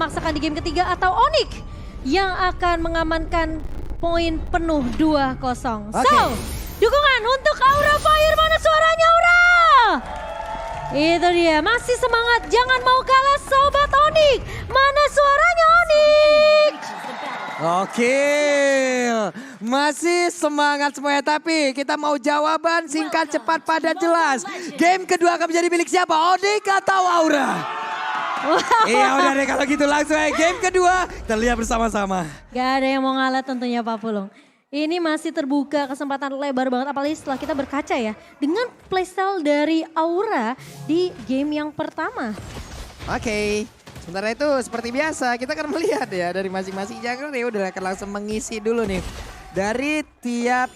Memaksakan di game ketiga atau Onyx yang akan mengamankan poin penuh 2-0. So, dukungan untuk Aura Fire, mana suaranya Aura? Itu dia, masih semangat, jangan mau kalah Sobat Onyx. Mana suaranya Onyx? Oke, masih semangat semuanya, tapi kita mau jawaban singkat, cepat, padat, jelas. Game kedua akan menjadi milik siapa? Onyx atau Aura? Iya udah deh kalau gitu langsung aja game kedua kita lihat bersama-sama. Gak ada yang mau ngalah tentunya Pak Pulung. Ini masih terbuka kesempatan lebar banget apalagi setelah kita berkaca ya. Dengan playstyle dari Aura di game yang pertama. Oke, sementara itu seperti biasa kita akan melihat ya dari masing-masing jungle nih udah akan langsung mengisi dulu nih. Dari tiap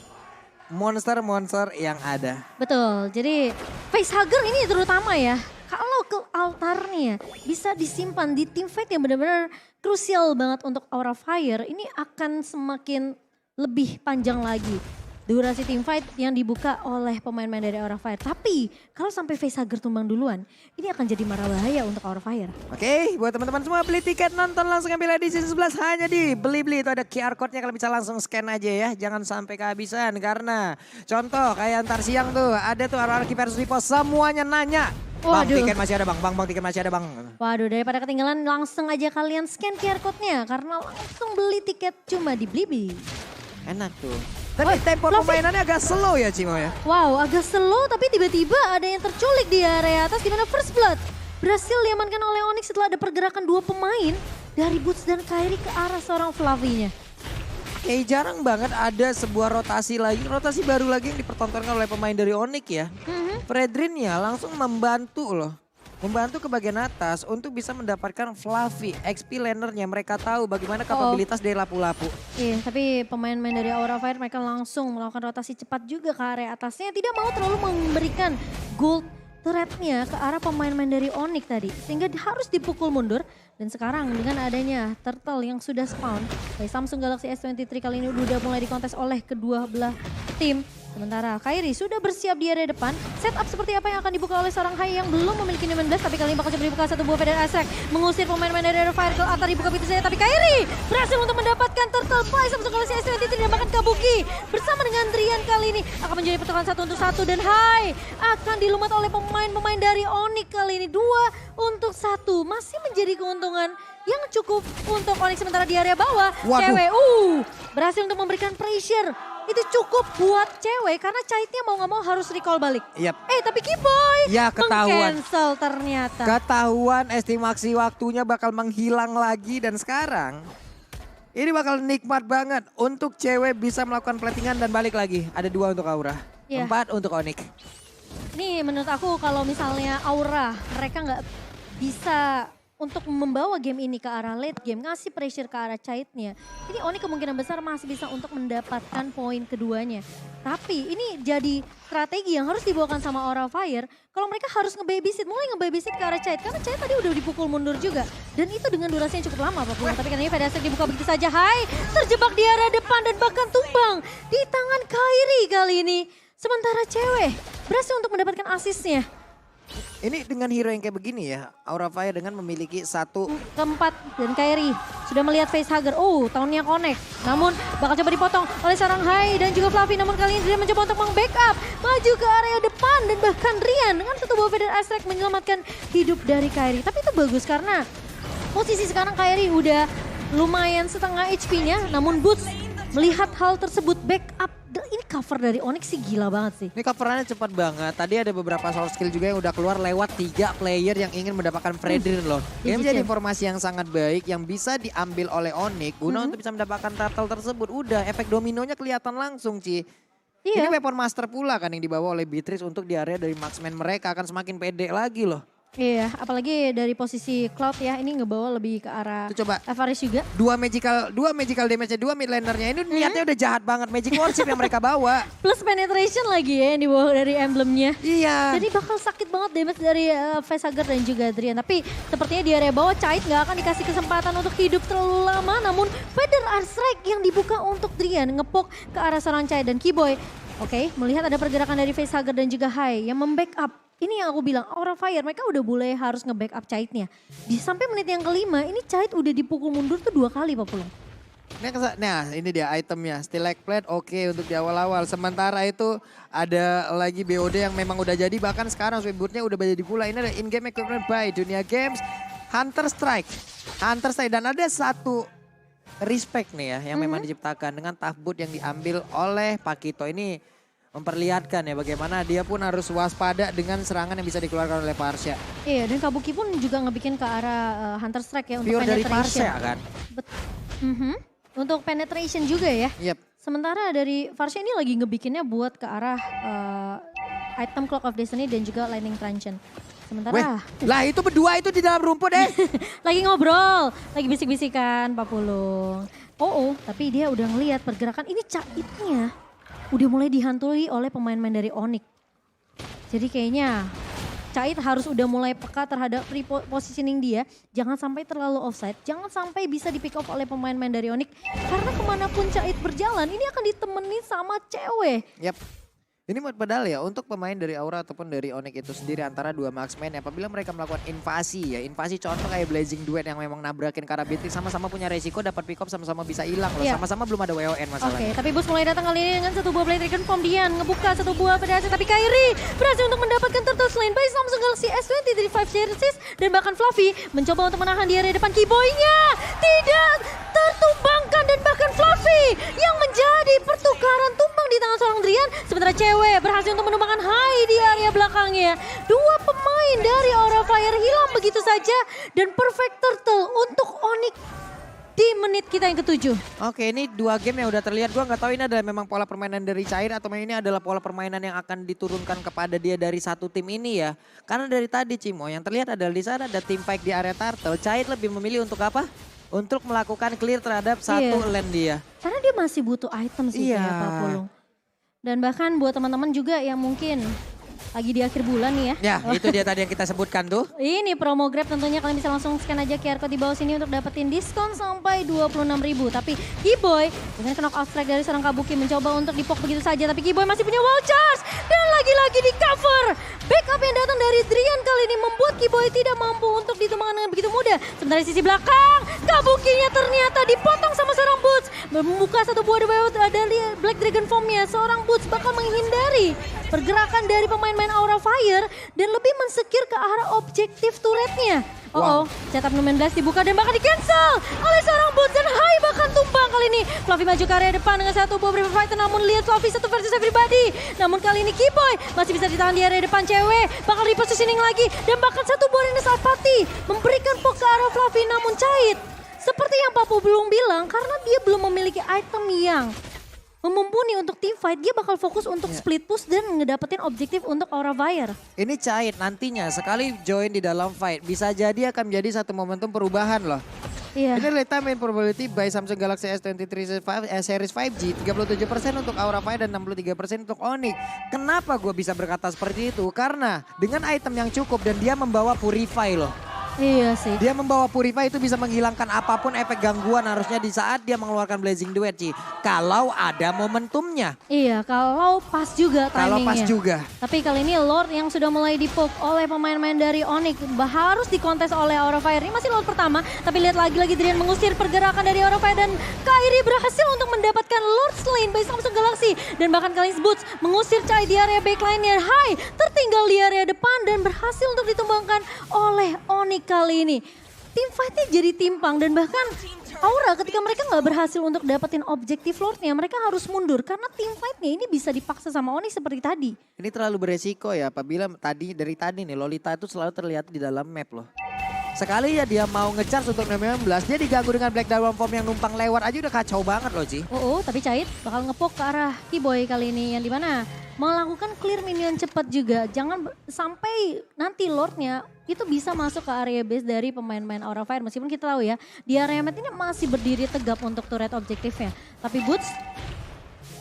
monster-monster yang ada. Betul, jadi facehugger ini terutama ya. Kalau ke altarnya bisa disimpan di teamfight yang benar-benar krusial banget untuk Aura Fire, ini akan semakin lebih panjang lagi durasi teamfight yang dibuka oleh pemain-pemain dari Aura Fire. Tapi kalau sampai facehugger tumbang duluan, ini akan jadi marah bahaya untuk Aura Fire. Oke, buat teman-teman semua beli tiket nonton langsung ambil di season 11 hanya di Beli-Beli. Itu ada QR code-nya kalian bisa langsung scan aja ya. Jangan sampai kehabisan karena contoh kayak antar siang tuh ada tuh Arki versus Lipo semuanya nanya. Bang, Waduh. tiket masih ada bang, bang, tiket masih ada bang. Waduh, daripada ketinggalan langsung aja kalian scan QR code-nya karena langsung beli tiket cuma di Blibli. Enak tuh. Tapi tempo permainannya agak slow ya Cimo ya. Wow, agak slow tapi tiba-tiba ada yang terculik di area atas di mana First Blood berhasil diamankan oleh Onyx setelah ada pergerakan dua pemain dari Boots dan Kairi ke arah seorang Fluffy-nya. Jarang banget ada sebuah rotasi baru lagi yang dipertontonkan oleh pemain dari Onyx ya. Fredrin ya langsung membantu loh. Membantu ke bagian atas untuk bisa mendapatkan Fluffy, XP lanernya. Mereka tahu bagaimana kapabilitas dari lapu-lapu. Iya, tapi pemain-pemain dari Aura Fire mereka langsung melakukan rotasi cepat juga ke area atasnya. Tidak mau terlalu memberikan gold turretnya ke arah pemain-pemain dari Onyx tadi. Sehingga harus dipukul mundur. Dan sekarang dengan adanya turtle yang sudah spawn dari Samsung Galaxy S23 kali ini udah mulai dikontes oleh kedua belah tim. Sementara Kairi sudah bersiap di area depan. Setup seperti apa yang akan dibuka oleh seorang Hai yang belum memiliki 19. Tapi kali ini bakal coba dibuka satu buah Feder Azrek. Mengusir pemain-pemain dari Aura Fire ke atas dibuka pintu saja. Tapi Kairi berhasil untuk mendapatkan turtle fly Samsung Galaxy S23 dan bahkan Kabuki. Bersama dengan Drian kali ini akan menjadi pertukaran 1 untuk 1. Dan Hai akan dilumat oleh pemain-pemain dari Onyx kali ini. 2 untuk 1. Masih menjadi keuntungan yang cukup untuk Onyx sementara di area bawah. Waduh. Cewek berhasil untuk memberikan pressure. Itu cukup buat cewek karena Chaitnya mau gak mau harus recall balik. Yap. Tapi Kiboy Ya ketahuan. meng-cancel ternyata. Ketahuan estimasi waktunya bakal menghilang lagi dan sekarang ini bakal nikmat banget untuk cewek bisa melakukan platingan dan balik lagi. Ada 2 untuk Aura, Iya. 4 untuk Onyx. Nih menurut aku kalau misalnya Aura mereka nggak bisa untuk membawa game ini ke arah late game, ngasih pressure ke arah Chaitnya. Ini Onyx kemungkinan besar masih bisa untuk mendapatkan poin keduanya. Tapi ini jadi strategi yang harus dibawakan sama Aura Fire. Kalau mereka harus mulai ngebabysit ke arah Chait. Karena Chait tadi udah dipukul mundur juga. Dan itu dengan durasi yang cukup lama Pak Pulung. Tapi karena ini Feder Azrek dibuka begitu saja. Hai, terjebak di area depan dan bahkan tumbang di tangan Kairi kali ini. Sementara cewek berhasil untuk mendapatkan asisnya. Ini dengan hero yang kayak begini ya, Aura Fire dengan memiliki 1 Keempat dan Kairi sudah melihat facehugger. Tahunnya connect. Namun bakal coba dipotong oleh seorang Hai dan juga Fluffy. Namun kali ini dia mencoba untuk meng-backup. Maju ke area depan dan bahkan Rian dengan satu buah Feder Azrek menyelamatkan hidup dari Kairi. Tapi itu bagus karena posisi sekarang Kairi udah lumayan setengah HP-nya. Namun Boots melihat hal tersebut backup. Ini cover dari Onyx sih gila banget sih. Ini coverannya cepat banget. Tadi ada beberapa soul skill juga yang udah keluar lewat 3 player yang ingin mendapatkan Fredrin loh. Ini menjadi informasi yang sangat baik yang bisa diambil oleh Onyx guna untuk bisa mendapatkan turtle tersebut. Udah efek dominonya kelihatan langsung Ci. Iya. Ini weapon master pula kan yang dibawa oleh Beatrice untuk di area dari marksman mereka akan semakin pede lagi loh. Iya, apalagi dari posisi Cloud ya, ini ngebawa lebih ke arah Tuh coba. Avaris juga. Dua magical damage-nya, 2 mid lanernya. Ini niatnya udah jahat banget. Magic worship yang mereka bawa. Plus penetration lagi ya yang dibawa dari emblemnya. Iya. Jadi bakal sakit banget damage dari facehugger dan juga Adrian. Tapi sepertinya di area bawah Chait nggak akan dikasih kesempatan untuk hidup terlalu lama. Namun Feder Azrek yang dibuka untuk Drian ngepok ke arah seorang Chait dan Kiboy. Oke, melihat ada pergerakan dari facehugger dan juga Hai yang membackup. ini yang aku bilang, Aura Fire mereka udah mulai harus nge-backup Chaitnya. Sampai menit yang kelima, ini Chait udah dipukul mundur tuh 2 kali Pak Pulung. Nah ini dia itemnya, Stilak Plate oke untuk di awal-awal. Sementara itu ada lagi BOD yang memang udah jadi, bahkan sekarang switchboardnya udah jadi pula. Ini ada in-game equipment by Dunia Games, Hunter Strike. Dan ada satu respect nih ya yang memang diciptakan dengan tough boot yang diambil oleh Pakito. Ini memperlihatkan ya bagaimana dia pun harus waspada dengan serangan yang bisa dikeluarkan oleh Parsha. Iya dan Kabuki pun juga ngebikin ke arah Hunter Strike ya untuk Pure dari penetration. Parsha kan? Untuk penetration juga ya. Yep. Sementara dari Farsha ini lagi ngebikinnya buat ke arah item Clock of Destiny dan juga Lightning Truncheon. Sementara lah itu berdua itu di dalam rumput lagi ngobrol, lagi bisik-bisikan Pak Pulung. Tapi dia udah ngelihat pergerakan ini Chaitnya udah mulai dihantui oleh pemain-pemain dari Onyx. Jadi kayaknya Chait harus udah mulai peka terhadap repositioning dia. Jangan sampai terlalu offside, jangan sampai bisa di pick off oleh pemain-pemain dari Onyx. Karena kemanapun Chait berjalan ini akan ditemani sama cewek. Yap. Ini padahal ya untuk pemain dari Aura ataupun dari Onyx itu sendiri antara dua marksman apabila mereka melakukan invasi ya. Invasi contoh kayak Blazing Duet yang memang nabrakin Karabitrik sama-sama punya resiko dapat pick up sama-sama bisa hilang loh. Sama-sama belum ada WON masalahnya. Oke, tapi Bus mulai datang kali ini dengan satu buah Blade Dragon Form Dian. Ngebuka satu buah pedasi tapi Kairi berhasil untuk mendapatkan Turtle Lane by Samsung Galaxy S23 Series dan bahkan Fluffy mencoba untuk menahan di area depan Keyboy-nya. Tidak tertumbangkan dan bahkan Fluffy yang menjadi pertukaran tumbang di tangan seorang Drian. Sementara cewek berhasil untuk menumbangkan Hai di area belakangnya. Dua pemain dari Aura Fire hilang begitu saja dan perfect turtle untuk Onyx di menit kita yang ketujuh. Oke, ini dua game yang udah terlihat. Gua nggak tahu ini adalah memang pola permainan dari Cair atau ini adalah pola permainan yang akan diturunkan kepada dia dari satu tim ini ya. Karena dari tadi Cimo yang terlihat adalah di sana ada tim fight di area turtle. Cair lebih memilih untuk apa? Untuk melakukan clear terhadap satu lane dia. Karena dia masih butuh item sih kayak Pak Pulung. Dan bahkan buat teman-teman juga yang mungkin lagi di akhir bulan nih ya. Ya itu dia tadi yang kita sebutkan tuh. Ini promo Grab tentunya kalian bisa langsung scan aja QR code di bawah sini untuk dapetin diskon sampai 26.000. Tapi Keyboy dengan knock out strike dari seorang Kabuki mencoba untuk dipok begitu saja. Tapi Keyboy masih punya wall charge dan lagi-lagi di cover. Backup yang datang dari Drian kali ini membuat Keyboy tidak mampu untuk ditumbangkan dengan begitu mudah. Sementara di sisi belakang Kabukinya ternyata dipotong sama seorang Boots. Membuka satu buah dari Black Dragon Form-nya. Seorang Boots bakal menghindari pergerakan dari pemain-pemain Aura Fire dan lebih mensecure ke arah objektif turretnya. Cetak 19 dibuka dan bahkan di cancel oleh seorang Boots dan Hai bahkan tumbang kali ini. Fluffy maju ke area depan dengan satu buah River Fighter namun lihat Fluffy satu versus everybody. Namun kali ini Keyboy masih bisa ditahan di area depan cewek. Bakal repositioning lagi dan bahkan satu buah Rinus Alpati memberikan poke ke arah Fluffy namun Chait. Seperti yang Papu belum bilang karena dia belum memiliki item yang mumpuni untuk team fight, dia bakal fokus untuk split push dan ngedapetin objektif untuk Aura Fire. Ini Chait nantinya sekali join di dalam fight bisa jadi akan menjadi satu momentum perubahan loh. Iya. Ini late time probability by Samsung Galaxy S23 series 5G 37% untuk Aura Fire dan 63% untuk Onyx. Kenapa gue bisa berkata seperti itu? Karena dengan item yang cukup dan dia membawa Purify loh. Iya sih. Dia membawa Purify itu bisa menghilangkan apapun efek gangguan harusnya di saat dia mengeluarkan Blazing Duet Ci. Kalau ada momentumnya. Iya, kalau pas juga timingnya. Kalau pas juga. Tapi kali ini Lord yang sudah mulai dipoke oleh pemain-pemain dari Onyx harus dikontes oleh Aura Fire. Ini masih Lord pertama, tapi lihat lagi-lagi Drian mengusir pergerakan dari Aura Fire dan Kairi berhasil untuk mendapatkan Lord Slain by Samsung Galaxy. Dan bahkan kali ini Boots mengusir Chai di area backline-nya. Hai tertinggal di area depan dan berhasil untuk ditumbangkan oleh Onyx kali ini. Tim fight-nya jadi timpang dan bahkan Aura ketika mereka nggak berhasil untuk dapetin objektif Lordnya, mereka harus mundur karena tim fight-nya ini bisa dipaksa sama Onyx seperti tadi. Ini terlalu beresiko ya apabila dari tadi nih Lolita itu selalu terlihat di dalam map loh. Sekali ya dia mau nge-charge untuk 16, dia diganggu dengan Black Dragon Form yang numpang lewat aja udah kacau banget loh Ci. Tapi Chait bakal ngepok ke arah Keyboy kali ini yang dimana melakukan clear minion cepat juga. Jangan sampai nanti Lordnya itu bisa masuk ke area base dari pemain-pemain Aura Fire. Meskipun kita tahu ya di area map ini masih berdiri tegap untuk turret objektifnya. Tapi Boots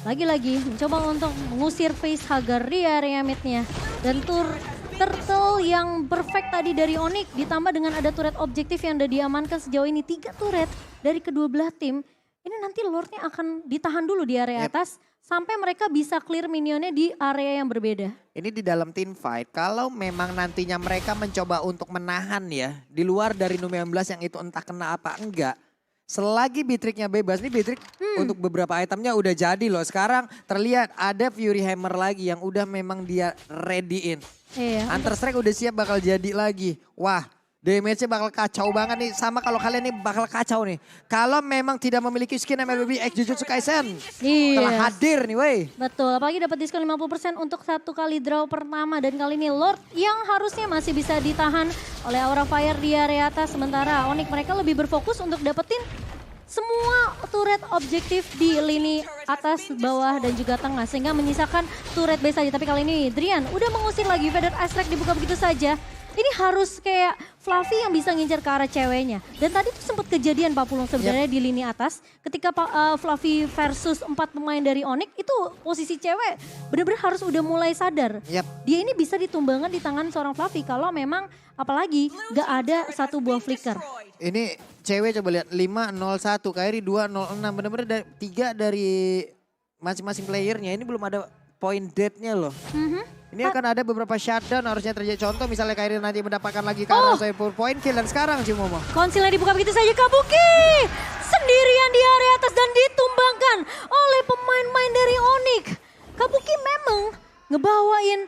lagi-lagi mencoba untuk mengusir face Hagar di area midnya. Dan turtle yang perfect tadi dari Onyx ditambah dengan ada turret objektif yang udah diamankan sejauh ini 3 turret dari kedua belah tim. Ini nanti Lordnya akan ditahan dulu di area atas sampai mereka bisa clear minionnya di area yang berbeda. Ini di dalam team fight, kalau memang nantinya mereka mencoba untuk menahan ya, di luar dari Numi 19 yang itu entah kena apa enggak. Selagi Beatrix-nya bebas, nih Beatrix untuk beberapa itemnya udah jadi loh. Sekarang terlihat ada Fury Hammer lagi yang udah memang dia ready-in. Iya. Hunter Strike udah siap bakal jadi lagi. Wah, damage-nya bakal kacau banget nih. Sama kalau kalian nih bakal kacau nih. Kalau memang tidak memiliki skin MLB X Jujutsu Kaisen. Iya. Telah hadir nih wey. Betul, apalagi dapat diskon 50% untuk satu kali draw pertama. Dan kali ini Lord yang harusnya masih bisa ditahan oleh Aura Fire di area atas. Sementara Onyx mereka lebih berfokus untuk dapetin semua turret objektif di lini atas, bawah, dan juga tengah. Sehingga menyisakan turret base saja. Tapi kali ini Drian udah mengusir lagi. Feather Astrek dibuka begitu saja. Ini harus kayak Fluffy yang bisa ngincer ke arah ceweknya. Dan tadi tuh sempat kejadian Pak Pulung sebenarnya di lini atas. Ketika Fluffy versus 4 pemain dari Onyx, itu posisi cewek bener-bener harus udah mulai sadar. Dia ini bisa ditumbangkan di tangan seorang Fluffy kalau memang apalagi gak ada satu buah flicker. Ini cewek coba lihat 5-0-1, Kairi 2-0-6. Bener-bener 3 dari masing-masing playernya. Ini belum ada point dead-nya loh. Ini akan ada beberapa shutdown harusnya terjadi. Contoh misalnya Kairi nanti mendapatkan lagi Kara full point kill. Dan sekarang Cimomo. Konsilnya dibuka begitu saja, Kabuki sendirian di area atas dan ditumbangkan oleh pemain-pemain dari Onyx. Kabuki memang ngebawain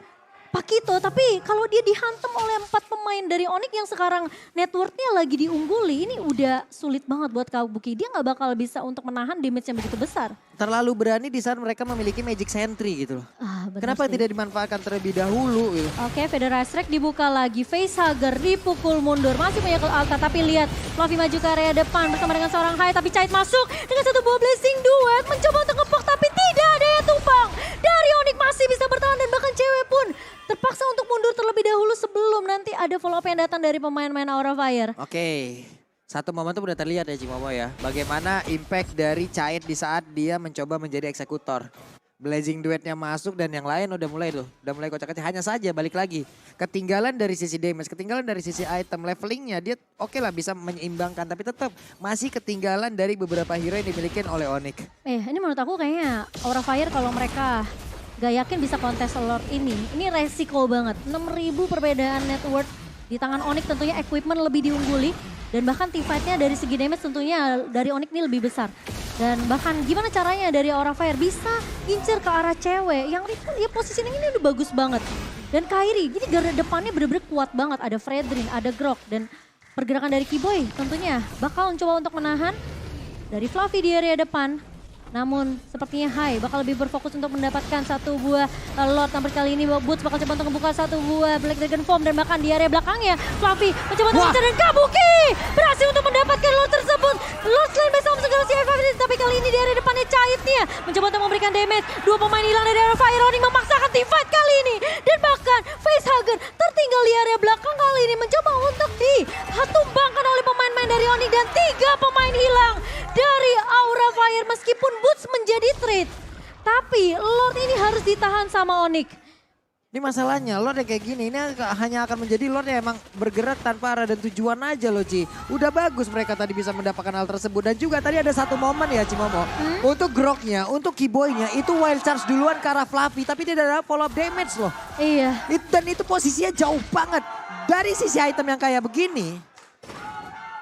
Pakito, tapi kalau dia dihantam oleh 4 pemain dari Onyx yang sekarang networknya lagi diungguli, ini udah sulit banget buat Kabuki. Dia nggak bakal bisa untuk menahan damage yang begitu besar. Terlalu berani di saat mereka memiliki Magic Sentry gitu loh. Kenapa tidak dimanfaatkan terlebih dahulu gitu. Oke, Feather Astrek dibuka lagi. Facehugger dipukul mundur. Masih punya Alta, tapi lihat Fluffy maju ke area depan bersama dengan seorang Hai. Tapi Chait masuk dengan satu buah Blessing Duet. Mencoba untuk ngepok tapi tidak ada yang tumpang. Dari Onyx masih bisa bertahan dan bahkan cewek pun terpaksa untuk mundur terlebih dahulu sebelum nanti ada follow up yang datang dari pemain-pemain Aura Fire. Oke. Satu momen tuh udah terlihat ya Cimomo ya. Bagaimana impact dari Chait di saat dia mencoba menjadi eksekutor. Blazing duetnya masuk dan yang lain udah mulai tuh. Udah mulai kocak-kocak. Hanya saja balik lagi. Ketinggalan dari sisi damage, ketinggalan dari sisi item levelingnya. Dia oke lah bisa menyeimbangkan. Tapi tetap masih ketinggalan dari beberapa hero yang dimiliki oleh Onyx. Ini menurut aku kayaknya Aura Fire kalau mereka gak yakin bisa kontes Lord ini resiko banget. 6.000 perbedaan net worth di tangan Onyx, tentunya equipment lebih diungguli. Dan bahkan team fight-nya dari segi damage tentunya dari Onyx ini lebih besar. Dan bahkan gimana caranya dari Aura Fire bisa ngincer ke arah cewek yang ya positioning ini udah bagus banget. Dan Kairi, jadi garda depannya bener-bener kuat banget. Ada Fredrin, ada Grok, dan pergerakan dari Kiboy tentunya bakal mencoba untuk menahan dari Fluffy di area depan. Namun sepertinya Hai bakal lebih berfokus untuk mendapatkan satu buah Lord. Nampaknya kali ini Boots bakal coba untuk membuka satu buah Black Dragon Form. Dan bahkan di area belakangnya Fluffy mencoba untuk mencari dan Kabuki berhasil untuk mendapatkan Lord tersebut. Lord selain bisa segera si F5, tapi kali ini di area depannya Chaitnya mencoba untuk memberikan damage. Dua pemain hilang dari area Fire. Onyx memaksakan team fight kali ini. Dan bahkan Facehugger tertinggal di area belakang kali ini mencoba untuk ditumbangkan oleh pemain-pemain dari Onyx. Dan 3 pemain hilang dari Aura Fire meskipun Boots menjadi trade. Tapi Lord ini harus ditahan sama Onyx. Ini masalahnya Lord yang kayak gini, ini hanya akan menjadi Lord yang emang bergerak tanpa arah dan tujuan aja loh Ci. Udah bagus mereka tadi bisa mendapatkan hal tersebut. Dan juga tadi ada satu momen ya Cimomo. Untuk Groknya, untuk Kiboynya itu wild charge duluan ke arah Fluffy. Tapi tidak ada follow up damage loh. Iya. Dan itu posisinya jauh banget. Dari sisi item yang kayak begini.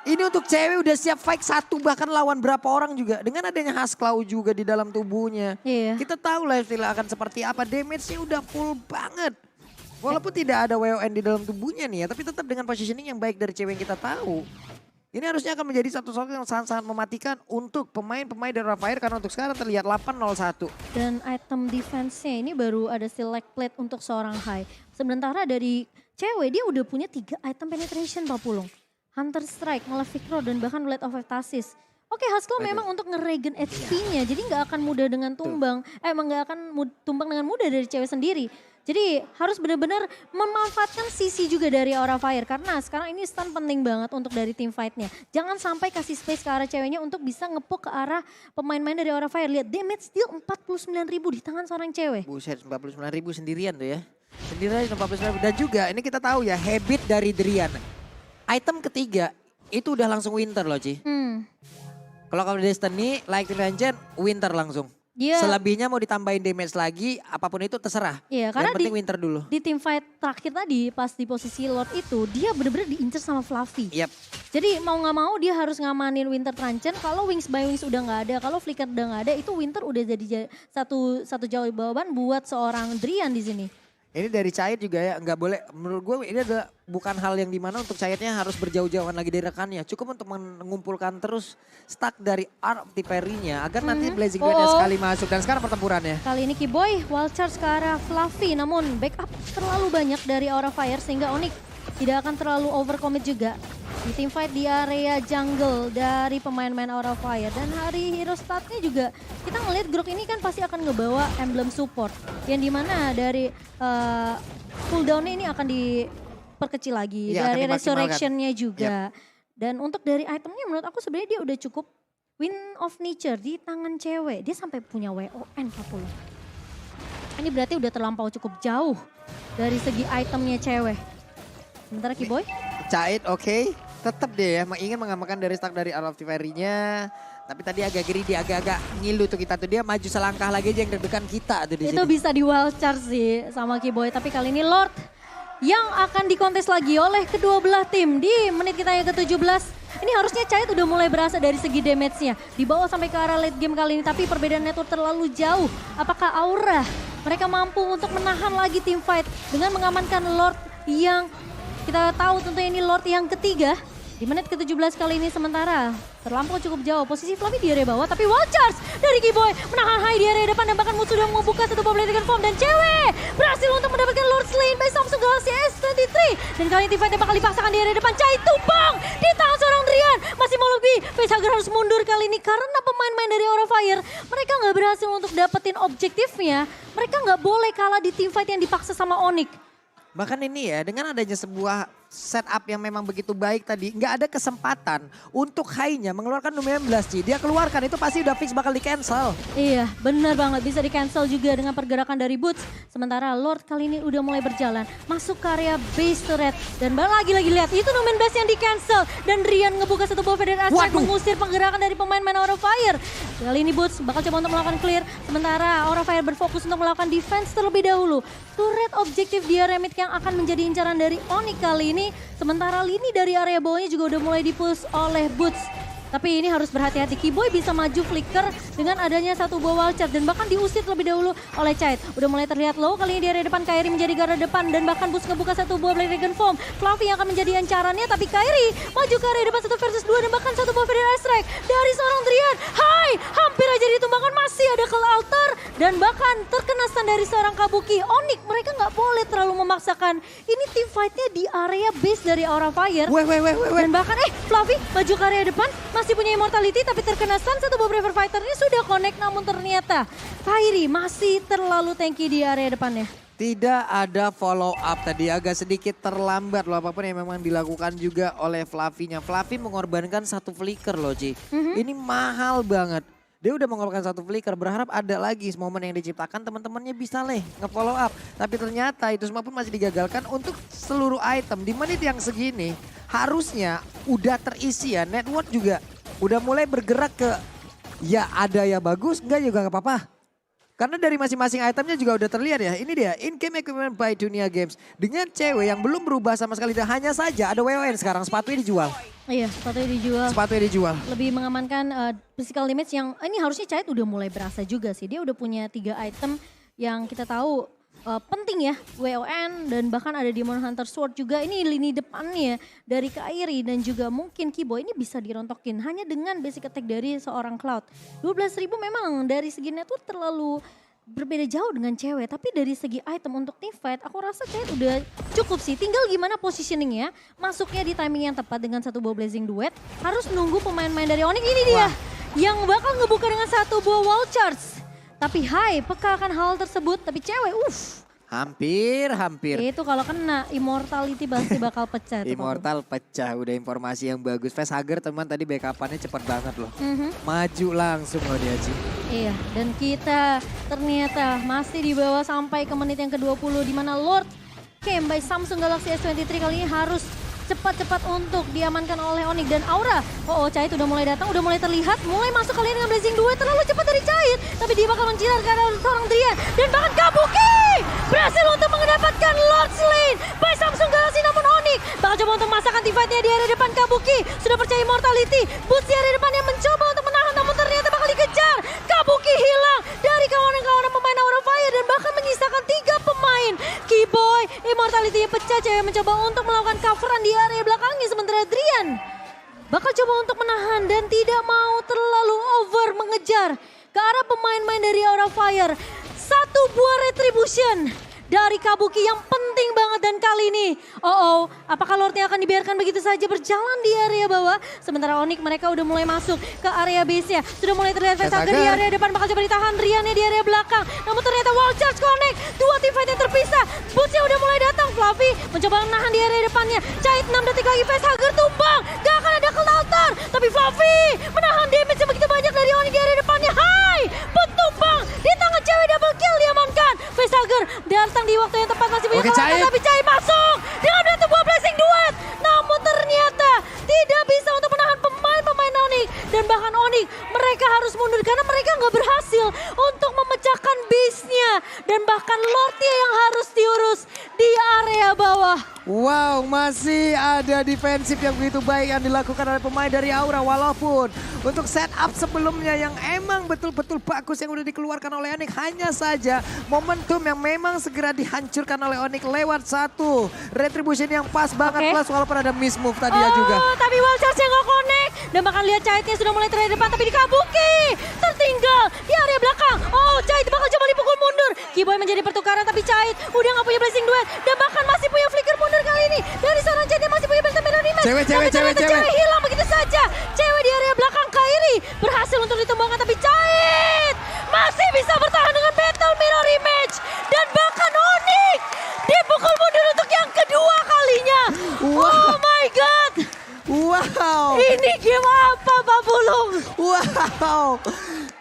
Ini untuk cewek udah siap fight satu bahkan lawan berapa orang juga. Dengan adanya Hasklaw juga di dalam tubuhnya. Iya. Kita tahu lifestyle akan seperti apa. Damage-nya udah full banget. Walaupun tidak ada WON di dalam tubuhnya nih ya. Tapi tetap dengan positioning yang baik dari cewek yang kita tahu. Ini harusnya akan menjadi satu sosok yang sangat-sangat mematikan untuk pemain-pemain dari Aura Fire. Karena untuk sekarang terlihat 8-0-1. Dan item defense-nya ini baru ada select plate untuk seorang Hai. Sementara dari cewek dia udah punya 3 item penetration Pak Pulung. Hunter Strike, Malefic Roar, dan bahkan Blade of Ecstasis. Oke, Haskell memang untuk nge-regen HP-nya, jadi nggak akan mudah dengan tumbang. Emang nggak akan tumbang dengan mudah dari cewek sendiri. Jadi harus benar-benar memanfaatkan sisi juga dari Aura Fire. Karena sekarang ini stun penting banget untuk dari team fight-nya. Jangan sampai kasih space ke arah ceweknya untuk bisa ngepok ke arah pemain-pemain dari Aura Fire. Lihat, damage deal 49.000 di tangan seorang cewek. Buset, 49.000 sendirian tuh ya. Sendirian 49.000. Dan juga ini kita tahu ya, habit dari Drian. Item ketiga itu udah langsung winter loh Ci. Kalau kamu Destiny, like Legend, winter langsung. Dia Selebihnya mau ditambahin damage lagi, apapun itu terserah. Iya, karena Yang penting winter dulu. di team fight terakhir tadi pas di posisi Lord itu dia bener-bener diincer sama Fluffy. Yap. Jadi mau nggak mau dia harus ngamanin Winter Truncheon. Kalau Wings by Wings udah nggak ada, kalau Flicker udah nggak ada, itu Winter udah jadi satu jawaban buat seorang Drian di sini. Ini dari Cahit juga ya, nggak boleh. Menurut gue ini adalah bukan hal yang dimana untuk Cahitnya harus berjauh-jauhan lagi dari rekannya. Cukup untuk mengumpulkan terus stack dari Art of Tiperinya agar nanti Blazing Blade sekali masuk. Dan sekarang pertempurannya. Kali ini Kiboy wild charge ke arah Fluffy, namun backup terlalu banyak dari Aura Fire sehingga Onyx tidak akan terlalu overcommit juga. Di team fight di area jungle dari pemain-pemain Aura Fire. Dan hari hero statnya juga kita ngelihat Grok ini kan pasti akan ngebawa emblem support. Yang dimana dari cooldown-nya ini akan diperkecil lagi. Iya, dari akan dimaksimalkan. resurrection-nya juga. Dan untuk dari itemnya menurut aku sebenarnya dia udah cukup. Wind of Nature di tangan cewek. Dia sampai punya WON 40. Ini berarti udah terlampau cukup jauh dari segi itemnya cewek. Sementara Kiboy? Cahit oke. Tetap dia ya ingin mengamankan dari stack dari Art of Tiperinya. Tapi tadi agak greedy, agak ngilu tuh kita tuh. Dia maju selangkah lagi aja yang deg-degan kita tuh di Itu sini. bisa di wild charge sih sama Kiboy. Tapi kali ini Lord yang akan dikontes lagi oleh kedua belah tim di menit kita yang ke-17. Ini harusnya Cahit udah mulai berasa dari segi damage-nya. Dibawa sampai ke arah late game kali ini. Tapi perbedaan network terlalu jauh. Apakah Aura mereka mampu untuk menahan lagi tim fight dengan mengamankan Lord yang kita tahu tentunya ini Lord yang ketiga. Di menit ke-17 kali ini sementara terlampau cukup jauh. Posisi Fluffy di area bawah tapi wild charge dari Kiboy menahan high di area depan dan bahkan Mutsu sudah membuka satu ball dengan form dan cewek berhasil untuk mendapatkan Lord Slain by Samsung Galaxy S23. Dan kali ini tim fight bakal dipaksakan di area depan. Cahit tumbang di tangan seorang Drian. Masih mau lebih. Facehager harus mundur kali ini karena pemain-pemain dari Aura Fire mereka nggak berhasil untuk dapetin objektifnya. Mereka nggak boleh kalah di tim fight yang dipaksa sama Onyx. Bahkan ini ya, dengan adanya sebuah setup yang memang begitu baik tadi, nggak ada kesempatan untuk high-nya mengeluarkan Domain Blast. Dia keluarkan itu pasti udah fix bakal di cancel. Iya benar banget, bisa di cancel juga dengan pergerakan dari Boots. Sementara Lord kali ini udah mulai berjalan masuk ke area base turret. Dan lagi-lagi lihat itu Domain Blast yang di cancel. Dan Rian ngebuka satu ball Federal Astrike mengusir pergerakan dari pemain-pemain Aura Fire. Kali ini Boots bakal coba untuk melakukan clear. Sementara Aura Fire berfokus untuk melakukan defense terlebih dahulu. Turret objektif dia remit yang akan menjadi incaran dari Onyx kali ini. Sementara lini dari area bawahnya juga udah mulai dipush oleh Boots. Tapi ini harus berhati-hati. Kiboy bisa maju flicker dengan adanya satu buah wild charge dan bahkan diusir terlebih dahulu oleh Cahit. Udah mulai terlihat low kali ini di area depan. Kairi menjadi garda depan dan bahkan Boots ngebuka satu buah Black Dragon Form. Fluffy yang akan menjadi ancarannya tapi Kairi maju ke area depan 1 versus 2 dan bahkan satu buah Federal Strike dari seorang Drian. Hai, hampir aja ditumbangkan, masih ada ke altar dan bahkan terkena stun dari seorang Kabuki. Onyx mereka nggak boleh terlalu memaksakan. Ini team fightnya di area base dari Aura Fire. Dan bahkan Fluffy maju ke area depan. Masih punya immortality tapi terkena stun satu buah Braver Fighter ini sudah connect namun ternyata Kairi masih terlalu tanky di area depannya. Tidak ada follow up tadi, agak sedikit terlambat loh apapun yang memang dilakukan juga oleh Fluffy-nya. Fluffy mengorbankan satu flicker loh Ci. Ini mahal banget. Dia udah mengorbankan satu flicker, berharap ada lagi momen yang diciptakan teman-temannya bisa nge-follow up. Tapi ternyata itu semua pun masih digagalkan untuk seluruh item. Di menit yang segini harusnya udah terisi ya, network juga udah mulai bergerak ke ya ada ya bagus, enggak juga nggak apa-apa. Karena dari masing-masing itemnya juga udah terlihat ya. Ini dia in-game equipment by Dunia Games. Dengan cewek yang belum berubah sama sekali. Dan hanya saja ada WON sekarang, sepatunya dijual. Iya, sepatunya dijual. Sepatunya dijual. Lebih mengamankan physical damage yang ini harusnya Cahit udah mulai berasa juga sih. Dia udah punya 3 item yang kita tahu penting ya. WON dan bahkan ada Demon Hunter Sword juga. Ini lini depannya dari Kairi dan juga mungkin Kiboy ini bisa dirontokin. Hanya dengan basic attack dari seorang Cloud. 12.000 memang dari segi network terlalu berbeda jauh dengan cewek. Tapi dari segi item untuk team fight aku rasa Cahit udah cukup sih. Tinggal gimana positioningnya. Masuknya di timing yang tepat dengan satu buah Blazing Duet. Harus nunggu pemain-pemain dari Onyx ini dia. Yang bakal ngebuka dengan satu buah wall charge. Tapi Hai peka akan hal tersebut. Tapi cewek Hampir. itu kalau kena immortality pasti bakal pecah. Immortal pecah, udah informasi yang bagus. Facehager teman tadi backupannya cepet banget loh. Maju langsung loh dia Ci. Iya dan kita ternyata masih dibawa sampai ke menit yang ke-20. Di mana Lord came by Samsung Galaxy S23 kali ini harus cepat-cepat untuk diamankan oleh Onyx dan Aura. Cait udah mulai datang, udah mulai terlihat, mulai masuk kali ini dengan Blazing Duet, terlalu cepat dari Cait. Tapi dia bakal mencilar karena seorang Drian dan bahkan Kabuki berhasil untuk mendapatkan Lord Slain by Samsung Galaxy, namun Onyx bakal coba untuk memasakkan teamfight-nya di area depan. Kabuki sudah percaya Immortality, Boots di area depan yang mencoba untuk menahan, namun ternyata bakal dikejar. Kabuki hilang dari kawan-kawan pemain Aura Fire dan bahkan menyisakan 3 pemain. Keyboy, Immortality yang pecah, cewek mencoba untuk melakukan coveran di area belakangnya, sementara Drian bakal coba untuk menahan dan tidak mau terlalu over mengejar ke arah pemain-pemain dari Aura Fire. Satu buah retribution dari Kabuki yang penting banget, dan kali ini apakah Lordnya akan dibiarkan begitu saja berjalan di area bawah? Sementara Onyx mereka udah mulai masuk ke area base-nya, sudah mulai terlihat Facehugger di area depan, bakal coba ditahan Riannya di area belakang, namun ternyata wall charge connect, 2 teamfight yang terpisah. Boots-nya udah mulai datang, Fluffy mencoba menahan di area depannya, Cait 6 detik lagi, Facehugger tumbang, gak akan ada Cult Altar, tapi Fluffy menahan damage yang begitu banyak dari Onyx di area depannya. Hai, pun tumbang di tangan cewek, double kill diamankan. Facehugger datang di waktu yang tepat, masih punya kekuatan, tapi Cait masuk dengan satu buah Blazing Duet, namun ternyata tidak bisa untuk menahan pemain-pemain Onyx, dan bahkan Onyx mereka harus mundur karena mereka nggak berhasil untuk memecahkan base-nya, dan bahkan Lordnya yang harus diurus di area bawah. Wow, masih ada defensif yang begitu baik yang dilakukan oleh pemain dari Aura, walaupun untuk setup sebelumnya yang emang betul-betul bagus yang udah dikeluarkan oleh Onyx, hanya saja momentum yang memang segera dihancurkan oleh Onyx lewat satu retribution yang pas banget, plus walaupun ada miss move tadi ya juga. Tapi wall charge-nya nggak connect, dan bahkan lihat Caitnya sudah mulai terlihat depan, tapi di Kabuki tertinggal di area belakang. Cait bakal coba dipukul mundur, Keyboy menjadi pertukaran, tapi Cait udah nggak punya Blazing Duet dan bahkan masih punya flicker mundur kali ini dari seorang Cait yang masih punya Phantom Mirror Image. Cewek hilang begitu saja. Cewek di area belakang, Kairi berhasil untuk ditumbangkan, tapi Cait masih bisa bertahan dengan Battle Mirror Image, dan bahkan Onyx dipukul mundur untuk yang kedua kalinya. Oh my god. Wow. Ini game apa, Pak Bulung? Wow.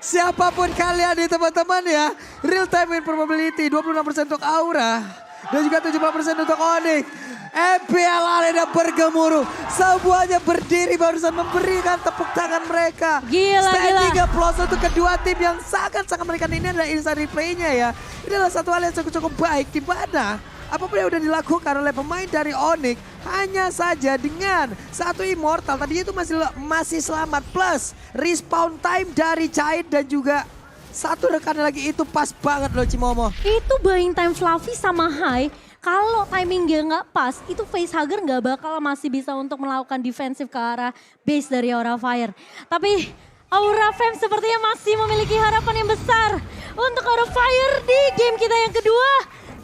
Siapapun kalian nih teman-teman ya, real time win probability 26% untuk Aura dan juga 70% untuk Onyx. MPL Arena bergemuruh, semuanya berdiri barusan memberikan tepuk tangan mereka. Standing applause untuk kedua tim yang sangat-sangat memberikan. Ini adalah instant replaynya ya. Ini adalah satu hal yang cukup baik, di mana apapun yang udah dilakukan oleh pemain dari Onyx, hanya saja dengan satu immortal tadinya itu masih selamat, plus respawn time dari Cait dan juga satu rekan lagi, itu pas banget loh Cimomo. Itu buying time Fluffy sama Hai. Kalau timingnya nggak pas, itu Facehugger nggak bakal masih bisa untuk melakukan defensif ke arah base dari Aura Fire. Tapi Aura Fam sepertinya masih memiliki harapan yang besar untuk Aura Fire di game kita yang kedua.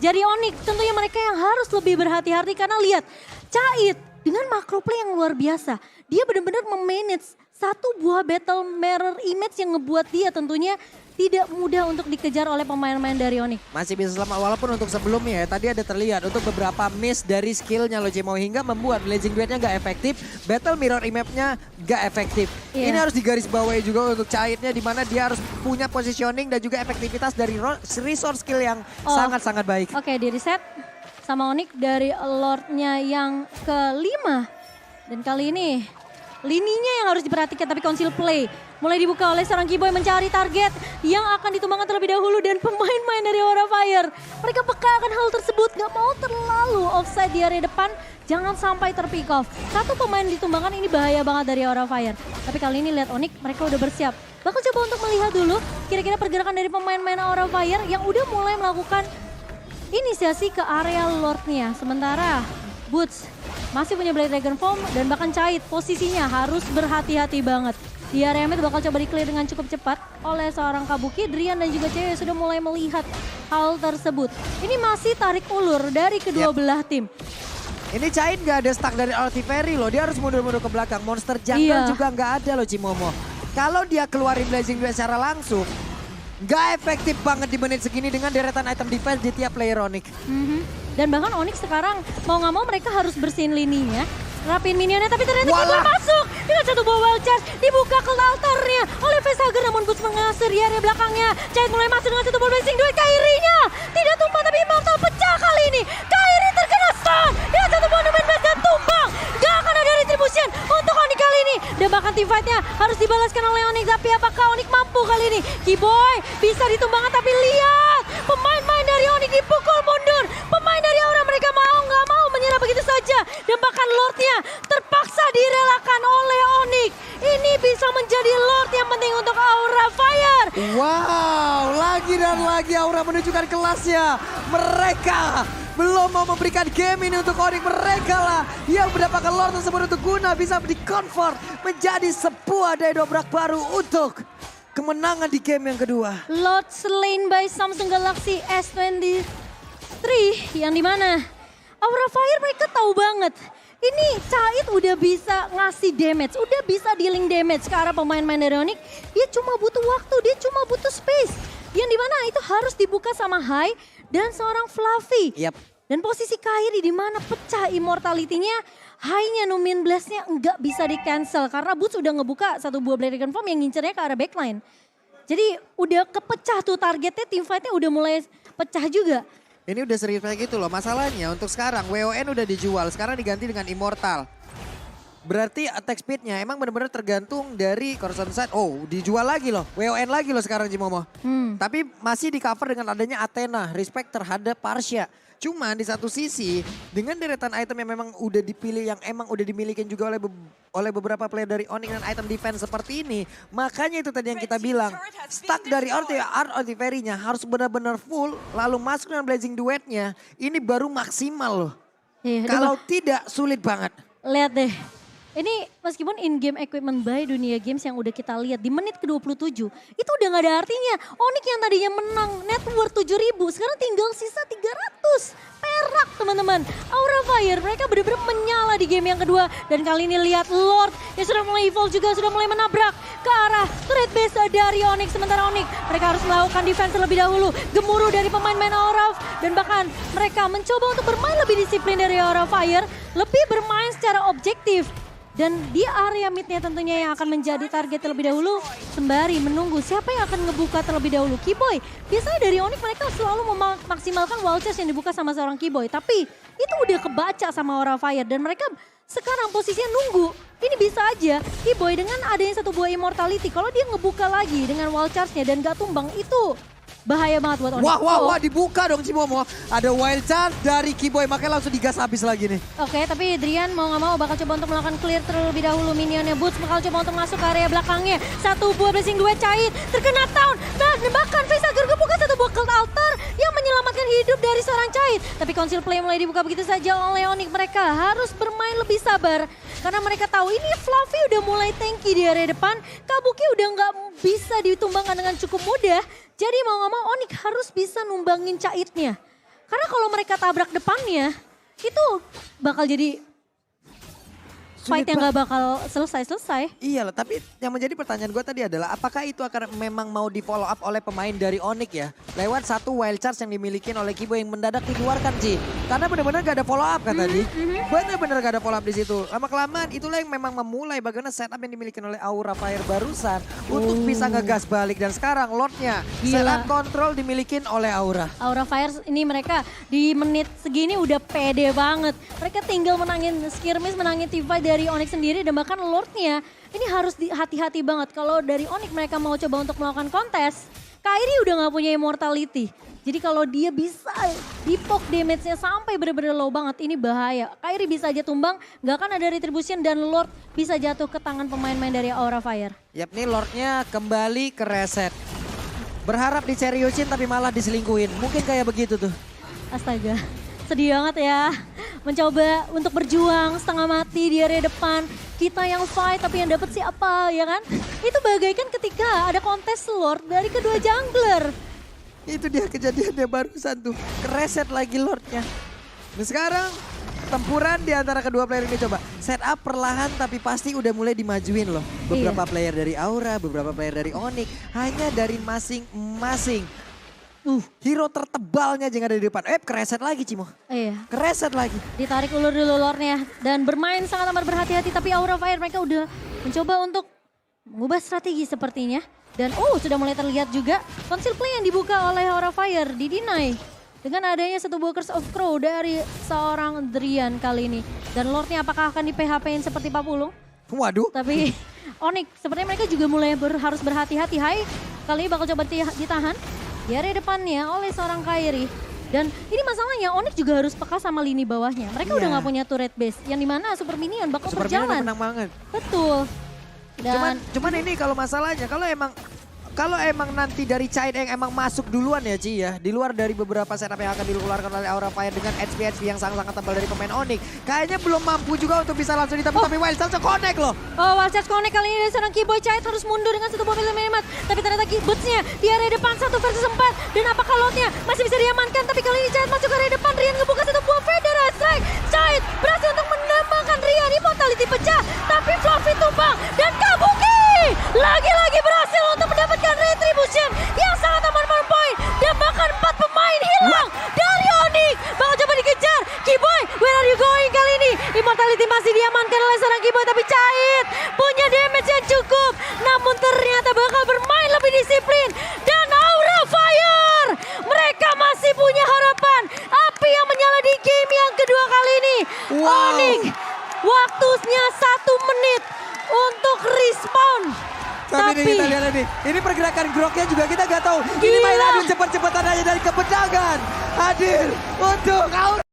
Jadi Onyx tentunya mereka yang harus lebih berhati-hati, karena lihat Cait dengan macro play yang luar biasa. Dia benar-benar memanage satu buah Battle Mirror Image yang ngebuat dia tentunya tidak mudah untuk dikejar oleh pemain-pemain dari Onyx. Masih bisa selamat, walaupun untuk sebelumnya ya tadi ada terlihat untuk beberapa miss dari skillnya loh Cimo, hingga membuat Blazing Duetnya gak efektif, Battle Mirror Image-nya gak efektif. Ini harus digarisbawahi juga untuk Caitnya, di mana dia harus punya positioning dan juga efektivitas dari resource skill yang sangat-sangat baik. Oke, di reset sama Onyx dari Lordnya yang kelima. Dan kali ini lininya yang harus diperhatikan, tapi Council Play mulai dibuka oleh seorang Keyboy mencari target yang akan ditumbangkan terlebih dahulu, dan pemain-pemain dari Aura Fire mereka peka akan hal tersebut, gak mau terlalu offside di area depan, jangan sampai terpick off. Satu pemain ditumbangkan, ini bahaya banget dari Aura Fire. Tapi kali ini lihat Onyx mereka udah bersiap. Bakal coba untuk melihat dulu kira-kira pergerakan dari pemain-pemain Aura Fire yang udah mulai melakukan inisiasi ke area Lordnya. Sementara Boots masih punya Blade Dragon Form, dan bahkan Cait posisinya harus berhati-hati banget. Di area mid bakal coba di-clear dengan cukup cepat oleh seorang Kabuki. Drian dan juga Cewek sudah mulai melihat hal tersebut. Ini masih tarik ulur dari kedua belah tim. Ini Cait gak ada stuck dari Artifery loh, dia harus mundur-mundur ke belakang. Monster jungle juga gak ada loh Cimomo. Kalau dia keluarin Blazing Duet secara langsung, gak efektif banget di menit segini dengan deretan item defense di tiap player Onyx. Dan bahkan Onyx sekarang mau gak mau mereka harus bersihin lininya, rapin minionnya, tapi ternyata Keyboy masuk dengan satu buah wild charge, dibuka ke altarnya oleh Facehugger, namun Boots mengasir di area belakangnya. Cait mulai masuk dengan satu buah Blazing Duet, Kairi-nya tidak tumbang, tapi Immortal pecah kali ini. Kairi terkena stun dengan satu buah Numen Blade dan tumbang teamfight-nya harus dibalaskan oleh Onyx. Tapi apakah Onyx mampu kali ini? Keyboy bisa ditumbangkan tapi lihat. Pemain-pemain dari Onyx dipukul mundur. Pemain dari Aura mereka nggak mau menyerah begitu saja. Dan bahkan Lordnya terpaksa direlakan oleh Onyx. Ini bisa menjadi Lord yang penting untuk Aura Fire. Wow, lagi dan lagi Aura menunjukkan kelasnya. Mereka belum mau memberikan game ini untuk Onyx. Mereka lah yang mendapatkan Lord tersebut untuk guna bisa di-convert menjadi sebuah daya dobrak baru untuk kemenangan di game yang kedua. Lord slain by Samsung Galaxy S23 yang dimana Aura Fire mereka tahu banget. Ini Cait udah bisa ngasih damage, udah bisa dealing damage ke arah pemain-pemain dari Onyx. Dia cuma butuh waktu, dia cuma butuh space. Yang dimana itu harus dibuka sama Hai dan seorang Fluffy. Yap. Dan posisi Kairi di mana pecah immortality-nya, Hai-nya Numin Blast-nya nggak bisa di-cancel. Karena Boots udah ngebuka satu buah Blade Dragon Form yang ngincernya ke arah backline. Jadi udah kepecah tuh targetnya, teamfight-nya udah mulai pecah juga. Ini udah serius kayak gitu loh. Masalahnya untuk sekarang WON udah dijual, sekarang diganti dengan Immortal. Berarti attack speed-nya emang benar-benar tergantung dari Coruscant Side. Oh, dijual lagi loh. WON lagi loh sekarang Cimomo. Tapi masih di cover dengan adanya Athena, respect terhadap Parsha. Cuman di satu sisi dengan deretan item yang memang udah dipilih, yang emang udah dimiliki juga oleh beberapa player dari Onyx dan item defense seperti ini. Makanya itu tadi yang kita bilang, stack dari Art Artifery-nya harus benar-benar full, lalu masuk dengan Blazing Duet-nya. Ini baru maksimal loh. Kalau tidak sulit banget. Lihat deh. Ini meskipun in-game equipment by Dunia Games yang udah kita lihat di menit ke-27, itu udah gak ada artinya. Onyx yang tadinya menang net worth 7.000, sekarang tinggal sisa 300 perak teman-teman. Aura Fire mereka benar-benar menyala di game yang kedua. Dan kali ini lihat Lord yang sudah mulai evolve juga, sudah mulai menabrak ke arah turret base dari Onyx. Sementara Onyx mereka harus melakukan defense terlebih dahulu. Gemuruh dari pemain-pemain Aura dan bahkan mereka mencoba untuk bermain lebih disiplin dari Aura Fire. Lebih bermain secara objektif. Dan di area midnya tentunya yang akan menjadi target terlebih dahulu. Sembari menunggu siapa yang akan ngebuka terlebih dahulu. Keyboy, biasanya dari Onyx mereka selalu memaksimalkan wall chest yang dibuka sama seorang Keyboy. Tapi itu udah kebaca sama Aura Fire. Dan mereka sekarang posisinya nunggu. Ini bisa aja Keyboy dengan adanya satu buah immortality. Kalau dia ngebuka lagi dengan wall charge-nya dan gak tumbang itu bahaya banget buat Onyx. Wah, dibuka dong Cimomo. Ada wild charge dari Keyboy, makanya langsung digas habis lagi nih. Oke, tapi Drian mau gak mau bakal coba untuk melakukan clear terlebih dahulu minionnya. Boots bakal coba untuk masuk ke area belakangnya. Satu buah blessing duet Cait terkena down. Dan bahkan Faisal buka satu buah cult altar yang menyelamatkan hidup dari seorang Cait. Tapi conceal play mulai dibuka begitu saja oleh Onyx. Mereka harus bermain lebih sabar. Karena mereka tahu ini Fluffy udah mulai tanky di area depan. Kabuki udah gak bisa ditumbangkan dengan cukup mudah. Jadi mau gak mau Onyx harus bisa numbangin Caitnya. Karena kalau mereka tabrak depannya, itu bakal jadi fight yang gak bakal selesai-selesai. Iya loh, tapi yang menjadi pertanyaan gue tadi adalah apakah itu akan memang mau di follow up oleh pemain dari Onyx ya? Lewat satu wild charge yang dimiliki oleh Keyboy yang mendadak dikeluarkan Ci. Karena benar-benar gak ada follow up kan tadi. Benar-benar gak ada follow up di situ. Lama-kelamaan itulah yang memang memulai bagaimana setup yang dimiliki oleh Aura Fire barusan. Untuk bisa ngegas balik. Dan sekarang Lordnya setup control dimiliki oleh Aura. Aura Fire ini mereka di menit segini udah pede banget. Mereka tinggal menangin skirmish, menangin teamfight dari Onyx sendiri dan bahkan Lordnya ini harus hati-hati banget. Kalau dari Onyx mereka mau coba untuk melakukan kontes, Kairi udah gak punya immortality. Jadi kalau dia bisa di-poke damage-nya sampai bener-bener low banget, ini bahaya. Kairi bisa aja tumbang, gak akan ada retribution dan Lord bisa jatuh ke tangan pemain-pemain dari Aura Fire. Yap, nih Lordnya kembali ke reset. Berharap diseriusin tapi malah diselingkuhin. Mungkin kayak begitu tuh. Astaga, sedih banget ya. Mencoba untuk berjuang setengah mati di area depan. Kita yang fight tapi yang dapat siapa ya kan? Itu bagaikan ketika ada kontes Lord dari kedua jungler. Itu dia kejadiannya barusan tuh. Kereset lagi Lordnya. Nah sekarang tempuran di antara kedua player ini coba. Setup perlahan tapi pasti udah mulai dimajuin loh. Beberapa player dari Aura, beberapa player dari Onyx. Hanya dari masing-masing. Hero tertebalnya jangan ada di depan. Kereset lagi Cimo. Iya. Kereset lagi. Ditarik ulur dulu Lordnya. Dan bermain sangat amat berhati-hati. Tapi Aura Fire mereka udah mencoba untuk mengubah strategi sepertinya. Dan sudah mulai terlihat juga conceal play yang dibuka oleh Aura Fire di-deny. Dengan adanya satu buah Curse of Crow dari seorang Drian kali ini. Dan Lordnya apakah akan di PHP-in seperti Papulung? Waduh. Tapi Onyx sepertinya mereka juga mulai harus berhati-hati. Hai, kali ini bakal coba ditahan di area depannya oleh seorang Kairi. Dan ini masalahnya Onyx juga harus peka sama lini bawahnya. Mereka udah gak punya turret base yang dimana Super Minion bakal Super Minion berjalan. menang banget. Betul. Dan Cuman ini kalau masalahnya, kalau emang nanti dari Chai yang emang masuk duluan ya Ci ya. Di luar dari beberapa setup yang akan dikeluarkan oleh Aura Fire dengan HP yang sangat-sangat tebal dari pemain Onyx. Kayaknya belum mampu juga untuk bisa langsung ditembak, tapi Wild Charge connect loh. oh, Wild Charge connect kali ini dari seorang Keyboy. Chai harus mundur dengan satu mobil minimat. Tapi ternyata Boots-nya di area depan 1 versus 4. Dan apakah lotnya masih bisa diamankan? Tapi kali ini Chai masuk ke area depan. Rian ngebuka satu buah Federal Strike. Chai berhasil untuk menembakkan Rian. Immortality pecah. Tapi Fluffy tumbang. Dan Kabuki lagi-lagi berhasil untuk mendapatkan retribution yang sangat aman point. Dan bahkan 4 pemain hilang dari Onyx. Bakal coba dikejar. Keyboy, where are you going kali ini? Immortality masih diamankan oleh seorang Keyboy. Tapi Chait punya damage yang cukup. Namun ternyata bakal bermain lebih disiplin. Dan Aura Fire, mereka masih punya harapan. Api yang menyala di game yang kedua kali ini. Wow. Onyx, waktunya 1 menit untuk respawn. Tapi ini kita lihat ini pergerakan groknya juga kita nggak tahu. Ini main adu cepet-cepetan aja dari kepedangan. Hadir untuk Aura.